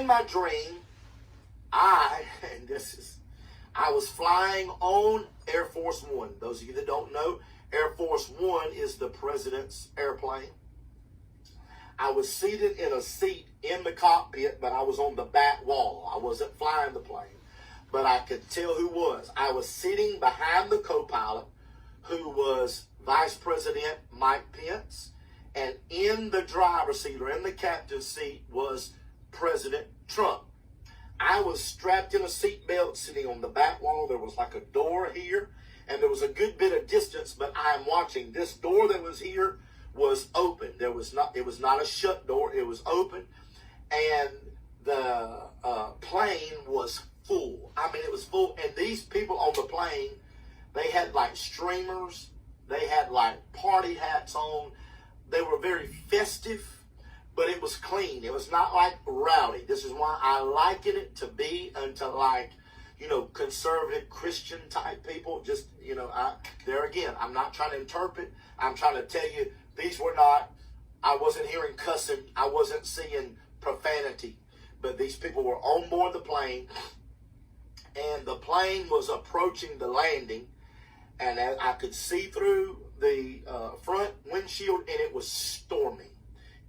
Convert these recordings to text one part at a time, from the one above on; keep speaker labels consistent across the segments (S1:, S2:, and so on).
S1: my dream, I was flying on Air Force One. Those of you that don't know, Air Force One is the president's airplane. I was seated in a seat in the cockpit, but I was on the back wall. I wasn't flying the plane, but I could tell who was. I was sitting behind the co-pilot, who was Vice President Mike Pence, and in the driver's seat or in the captain's seat was President Trump. I was strapped in a seatbelt sitting on the back wall. There was like a door here, and there was a good bit of distance, but I'm watching. This door that was here was open. It was not a shut door. It was open, and the plane was full. I mean, it was full, and these people on the plane, they had like streamers. They had like party hats on. They were very festive, but it was clean. It was not like rowdy. This is why I liken it to be unto like, conservative Christian type people. Just, there again, I'm not trying to interpret. I'm trying to tell you, these were not, I wasn't hearing cussing. I wasn't seeing profanity. But these people were on board the plane, and the plane was approaching the landing, and I could see through the front windshield, and it was storming.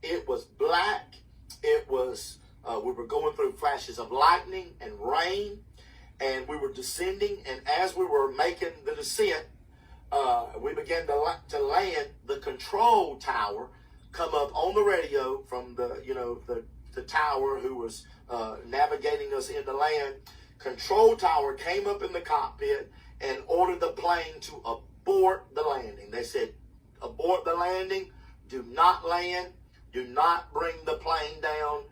S1: It was black. It was, we were going through flashes of lightning and rain, and we were descending, and as we were making the descent, we began to land. The control tower come up on the radio from the tower who was navigating us into land. Control tower came up in the cockpit and ordered the plane to abort the landing. They said, abort the landing, do not land, do not bring the plane down,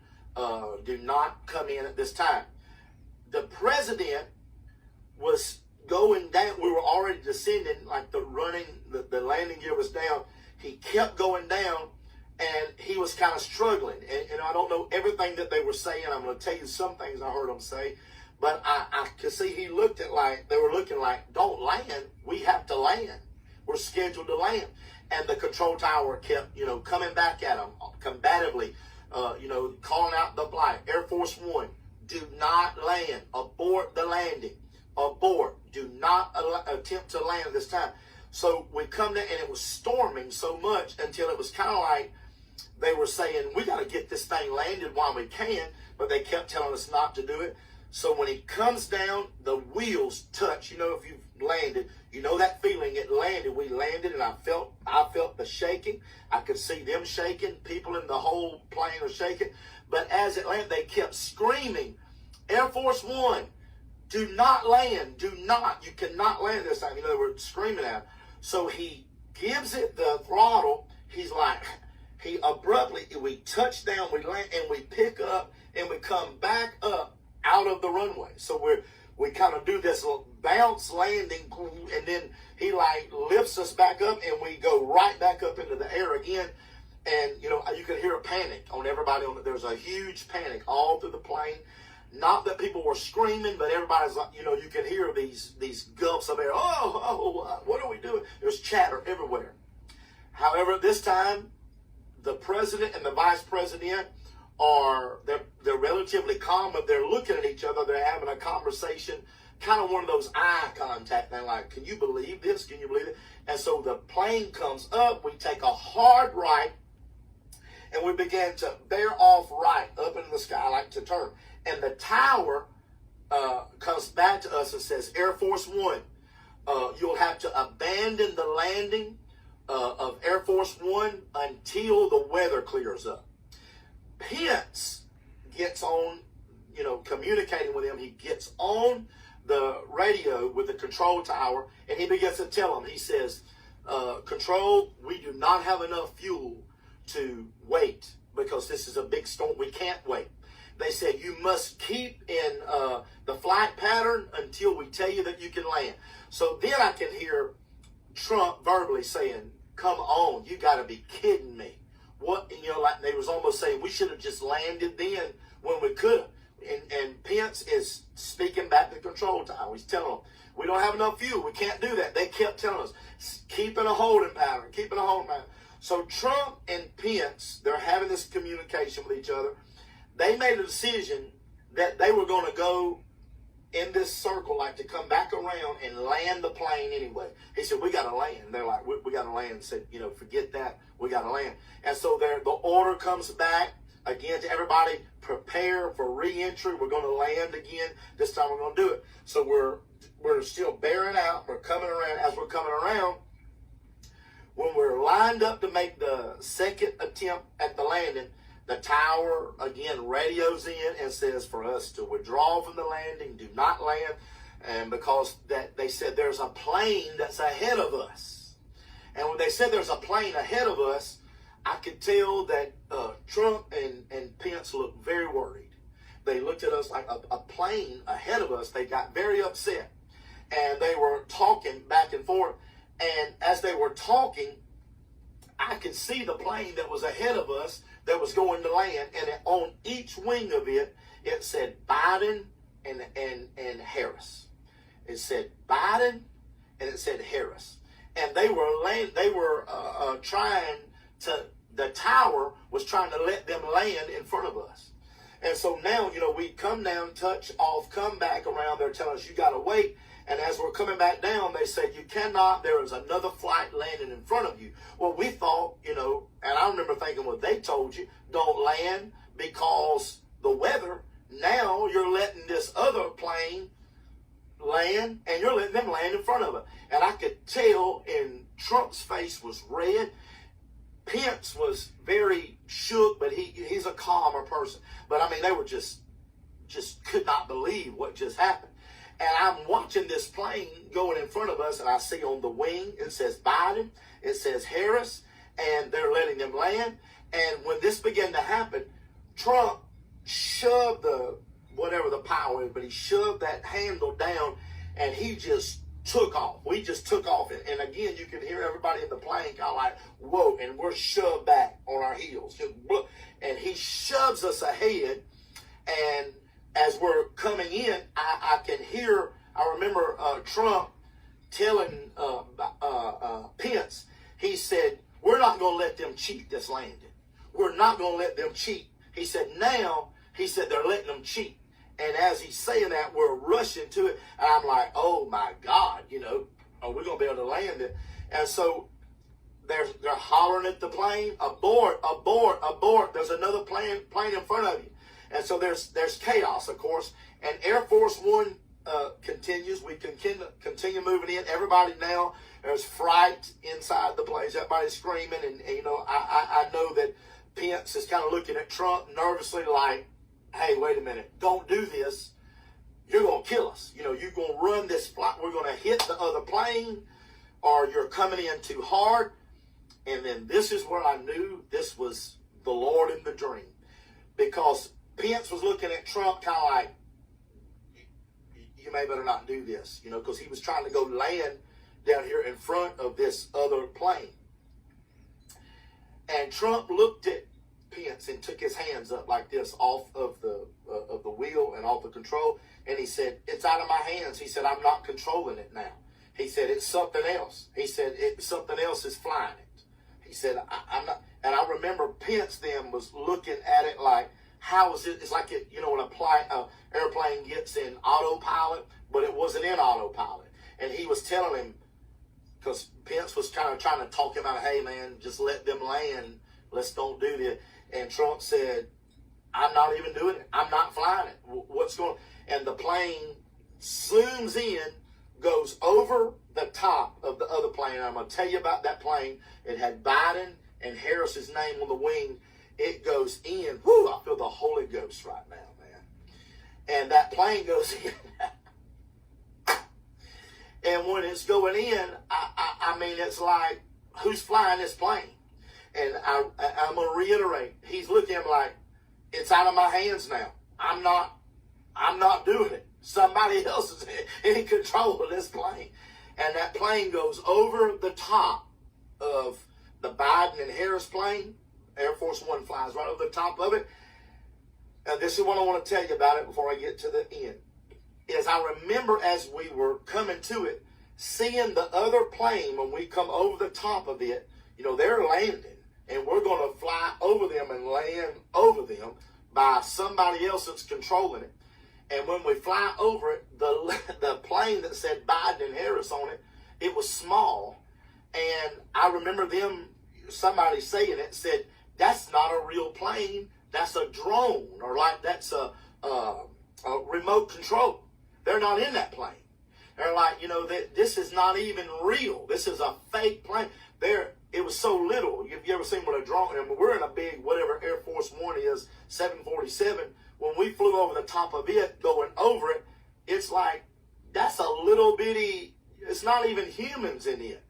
S1: do not come in at this time. The president was going down. We were already descending, like the landing gear was down. He kept going down, and he was kind of struggling. And I don't know everything that they were saying. I'm going to tell you some things I heard them say. But I could see they were looking like, don't land. We have to land. We're scheduled to land. And the control tower kept, coming back at them combatively, calling out the flight. Air Force One, do not land. Abort the landing. Abort. Do not attempt to land this time. So we come down, and it was storming so much until it was kind of like they were saying, we got to get this thing landed while we can, but they kept telling us not to do it. So when he comes down, the wheels touch. If you've landed, that feeling. It landed. We landed, and I felt the shaking. I could see them shaking. People in the whole plane are shaking. But as it landed, they kept screaming, Air Force One, do not land. Do not. You cannot land this time. They were screaming at him. So he gives it the throttle. He's like, he abruptly, we touch down, we land, and we pick up, and we come back up out of the runway. So we kind of do this little bounce landing, and then he like lifts us back up, and we go right back up into the air again. And you can hear a panic on everybody. There's a huge panic all through the plane. Not that people were screaming, but everybody's like, you can hear these gulps of air. Oh, what are we doing? There's chatter everywhere. However, this time, the president and the vice president they're relatively calm, but they're looking at each other. They're having a conversation, kind of one of those eye contact thing, like, can you believe this? Can you believe it? And so the plane comes up. We take a hard right, and we began to bear off right up into the sky, like to turn. And the tower comes back to us and says, Air Force One, you'll have to abandon the landing of Air Force One until the weather clears up. Pence gets on, communicating with him. He gets on the radio with the control tower, and he begins to tell them, he says, Control, we do not have enough fuel to wait because this is a big storm. We can't wait. They said, you must keep in the flight pattern until we tell you that you can land. So then I can hear Trump verbally saying, come on, you got to be kidding me. What, like they was almost saying, we should have just landed then when we could have. And Pence is speaking back to the control tower. He's telling them, we don't have enough fuel. We can't do that. They kept telling us, keeping a holding pattern. So Trump and Pence, they're having this communication with each other. they made a decision that they were going to go in this circle, like to come back around and land the plane anyway. He said, we got to land. They're like, we got to land. Said, forget that. We got to land. And so the order comes back again to everybody, prepare for re-entry. We're going to land again. This time we're going to do it. So we're still bearing out. We're coming around. As we're coming around, when we're lined up to make the second attempt at the landing, the tower, again, radios in and says for us to withdraw from the landing, do not land. And because they said there's a plane that's ahead of us. And when they said there's a plane ahead of us, I could tell that Trump and Pence looked very worried. They looked at us like a plane ahead of us. They got very upset. And they were talking back and forth. And as they were talking, I could see the plane that was ahead of us that was going to land, and on each wing of it, it said Biden and Harris. It said Biden and it said Harris, and they were trying to. The tower was trying to let them land in front of us, and so now we come down, touch off, come back around. They're telling us you got to wait. And as we're coming back down, they said, you cannot, there is another flight landing in front of you. Well, we thought, and I remember thinking, well, they told you, don't land because the weather. Now you're letting this other plane land, and you're letting them land in front of it. And I could tell, and Trump's face was red. Pence was very shook, but he's a calmer person. But, I mean, they were just could not believe what just happened. And I'm watching this plane going in front of us, and I see on the wing, it says Biden, it says Harris, and they're letting them land. And when this began to happen, Trump shoved whatever the power is, but he shoved that handle down, and he just took off. We just took off. And again, you can hear everybody in the plane kind of like, whoa, and we're shoved back on our heels. And he shoves us ahead, and as we're coming in, I can hear, I remember Trump telling Pence, he said, we're not going to let them cheat this landing. We're not going to let them cheat. He said, now, they're letting them cheat. And as he's saying that, we're rushing to it. And I'm like, oh my God, are we going to be able to land it? And so they're hollering at the plane, abort, abort, abort. There's another plane in front of you. And so there's chaos, of course. And Air Force One continues. We continue moving in. Everybody now, there's fright inside the place. Everybody's screaming. And I know that Pence is kind of looking at Trump nervously like, hey, wait a minute. Don't do this. You're going to kill us. You're going to run this flight. We're going to hit the other plane, or you're coming in too hard. And then this is where I knew this was the Lord in the dream. Because Pence was looking at Trump kind of like, you may better not do this, because he was trying to go land down here in front of this other plane. And Trump looked at Pence and took his hands up like this off of the wheel and off the control. And he said, it's out of my hands. He said, I'm not controlling it now. He said, it's something else. He said, something else is flying it. He said, I'm not. And I remember Pence then was looking at it like, how is it? It's like when an airplane gets in autopilot, but it wasn't in autopilot. And he was telling him, because Pence was kind of trying to talk him out, hey man, just let them land. Let's don't do this. And Trump said, I'm not even doing it. I'm not flying it. What's going on? And the plane zooms in, goes over the top of the other plane. I'm going to tell you about that plane. It had Biden and Harris's name on the wing. It goes in. Whoo, I feel the Holy Ghost right now, man. And that plane goes in. And when it's going in, I mean, it's like, who's flying this plane? And I'm going to reiterate. He's looking at me like, it's out of my hands now. I'm not doing it. Somebody else is in control of this plane. And that plane goes over the top of the Biden and Harris plane. Air Force One flies right over the top of it. And this is what I want to tell you about it before I get to the end. Is I remember as we were coming to it, seeing the other plane when we come over the top of it, they're landing. And we're going to fly over them and land over them. by somebody else that's controlling it. And when we fly over it, the plane that said Biden and Harris on it, it was small. And I remember somebody saying it, said, that's not a real plane, that's a drone, or like that's a remote control. They're not in that plane. They're like, this is not even real. This is a fake plane. It was so little. Have you ever seen what a drone, we're in a big, whatever Air Force One is, 747. When we flew over the top of it, going over it, it's like, that's a little bitty, it's not even humans in it.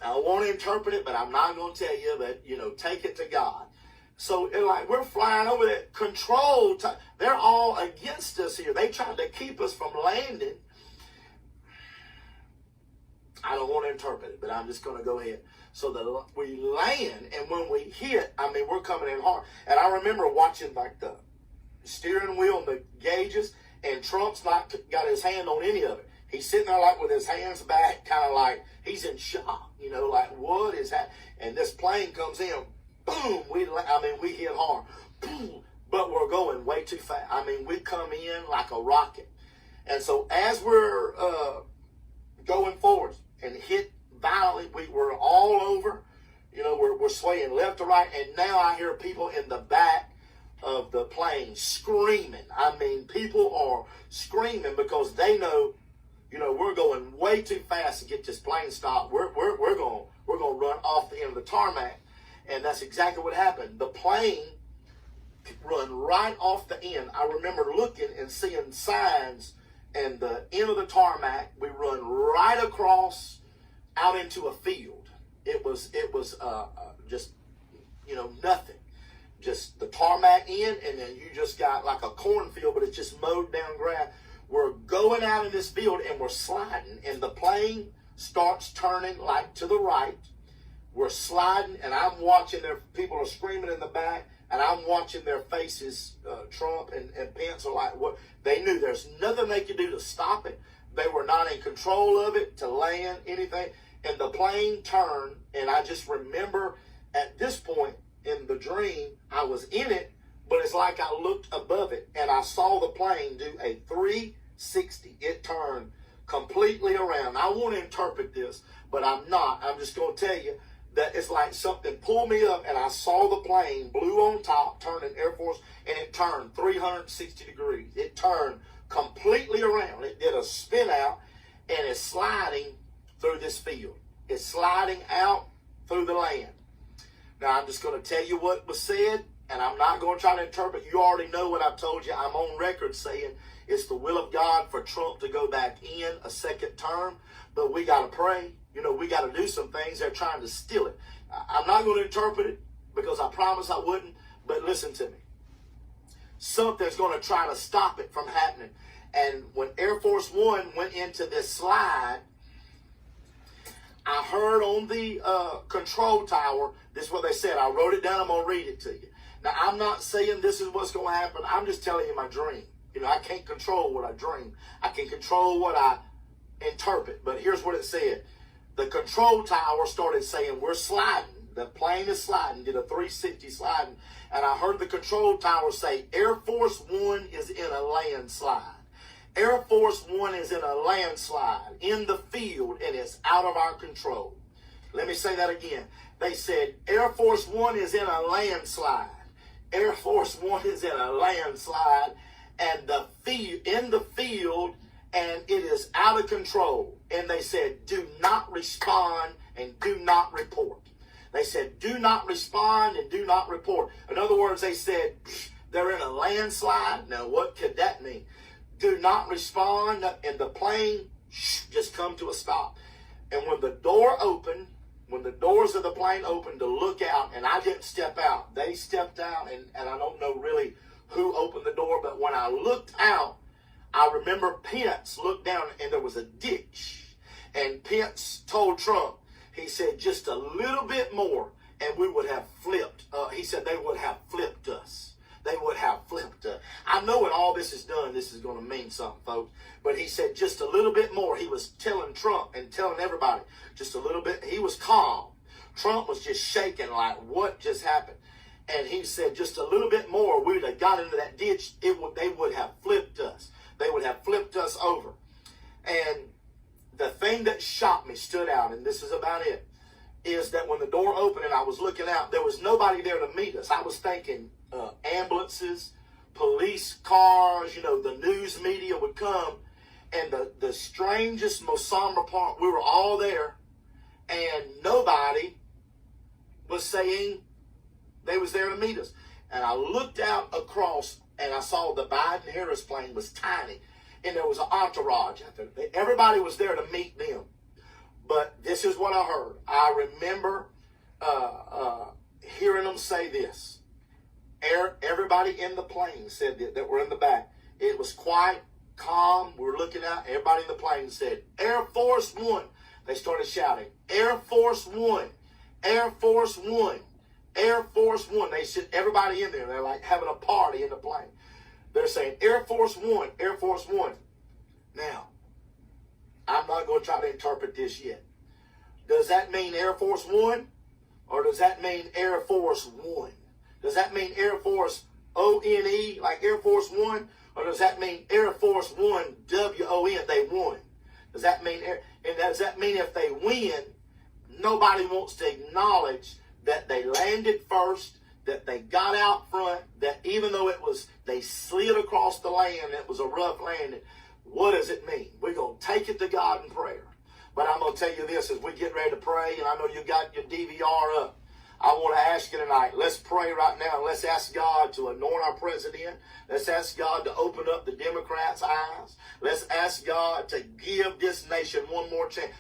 S1: I want to interpret it, but I'm not going to tell you, but, take it to God. So, we're flying over that control. They're all against us here. They tried to keep us from landing. I don't want to interpret it, but I'm just going to go ahead. So we land, and when we hit, we're coming in hard. And I remember watching, the steering wheel and the gauges, and Trump's not got his hand on any of it. He's sitting there, with his hands back, kind of like he's in shock, what is that? And this plane comes in, boom, we hit hard, boom, but we're going way too fast. We come in like a rocket. And so as we're going forward and hit violently, we were all over, we're swaying left to right, and now I hear people in the back of the plane screaming. People are screaming because they know, we're going way too fast to get this plane stopped. We're going to run off the end of the tarmac. And that's exactly what happened. The plane run right off the end. I remember looking and seeing signs and the end of the tarmac. We run right across out into a field. It was just, nothing. Just the tarmac end, and then you just got like a cornfield, but it's just mowed down grass. We're going out in this field and we're sliding, and the plane starts turning to the right. We're sliding, and I'm watching people are screaming in the back, and I'm watching their faces. Trump and Pence are like, what? They knew there's nothing they could do to stop it. They were not in control of it, to land anything. And the plane turned, and I just remember at this point in the dream, I was in it, but it's like I looked above it, and I saw the plane do a 360. It turned completely around. I want to interpret this, but I'm not. I'm just going to tell you that it's like something pulled me up, and I saw the plane blue on top, turning Air Force, and it turned 360 degrees. It turned completely around. It did a spin out, and it's sliding through this field. It's sliding out through the land. Now, I'm just going to tell you what was said, and I'm not going to try to interpret. You already know what I've told you. I'm on record saying it's the will of God for Trump to go back in a second term, but we got to pray. We got to do some things. They're trying to steal it. I'm not going to interpret it because I promised I wouldn't, but listen to me. Something's going to try to stop it from happening. And when Air Force One went into this slide, I heard on the control tower, this is what they said. I wrote it down. I'm going to read it to you. Now, I'm not saying this is what's going to happen. I'm just telling you my dream. I can't control what I dream. I can control what I interpret. But here's what it said. The control tower started saying, we're sliding. The plane is sliding, did a 360 sliding. And I heard the control tower say, Air Force One is in a landslide. Air Force One is in a landslide in the field, and it's out of our control. Let me say that again. They said, Air Force One is in a landslide. Air Force One is in a landslide, and in the field, and it is out of control. And they said, do not respond and do not report. They said, do not respond and do not report. In other words, they said, they're in a landslide. Now, what could that mean? Do not respond, and the plane just come to a stop. And when the door opened, when the doors of the plane opened to look out, and I didn't step out. They stepped out, and I don't know really who opened the door, but when I looked out, I remember Pence looked down, and there was a ditch. And Pence told Trump, he said, just a little bit more, and we would have flipped. He said they would have flipped us. They would have flipped us. I know when all this is done, this is going to mean something, folks. But he said just a little bit more. He was telling Trump and telling everybody just a little bit. He was calm. Trump was just shaking like, what just happened? And he said, just a little bit more, we'd have got into that ditch. They would have flipped us. They would have flipped us over. And the thing that shocked me, stood out, and this is about it, is that when the door opened and I was looking out, there was nobody there to meet us. I was thinking ambulances, police cars, the news media would come. And the strangest, most somber part, we were all there, and nobody was saying they was there to meet us. And I looked out across, and I saw the Biden-Harris plane was tiny, and there was an entourage out there. Everybody was there to meet them. But this is what I heard. I remember hearing them say this. Everybody in the plane said that were in the back. It was quiet, calm. We were looking out. Everybody in the plane said, Air Force One. They started shouting, Air Force One, Air Force One, Air Force One. They said, everybody in there. They're like having a party in the plane. They're saying, Air Force One, Air Force One. Now, I'm not going to try to interpret this yet. Does that mean Air Force One? Or does that mean Air Force One? Does that mean Air Force O-N-E, like Air Force One? Or does that mean Air Force One, W-O-N, they won? Does that mean if they win, nobody wants to acknowledge that they landed first, that they got out front, that even though they slid across the land, it was a rough landing. What does it mean? We're going to take it to God in prayer. But I'm going to tell you this as we get ready to pray, and I know you got your DVR up. I want to ask you tonight, let's pray right now. Let's ask God to anoint our president. Let's ask God to open up the Democrats' eyes. Let's ask God to give this nation one more chance.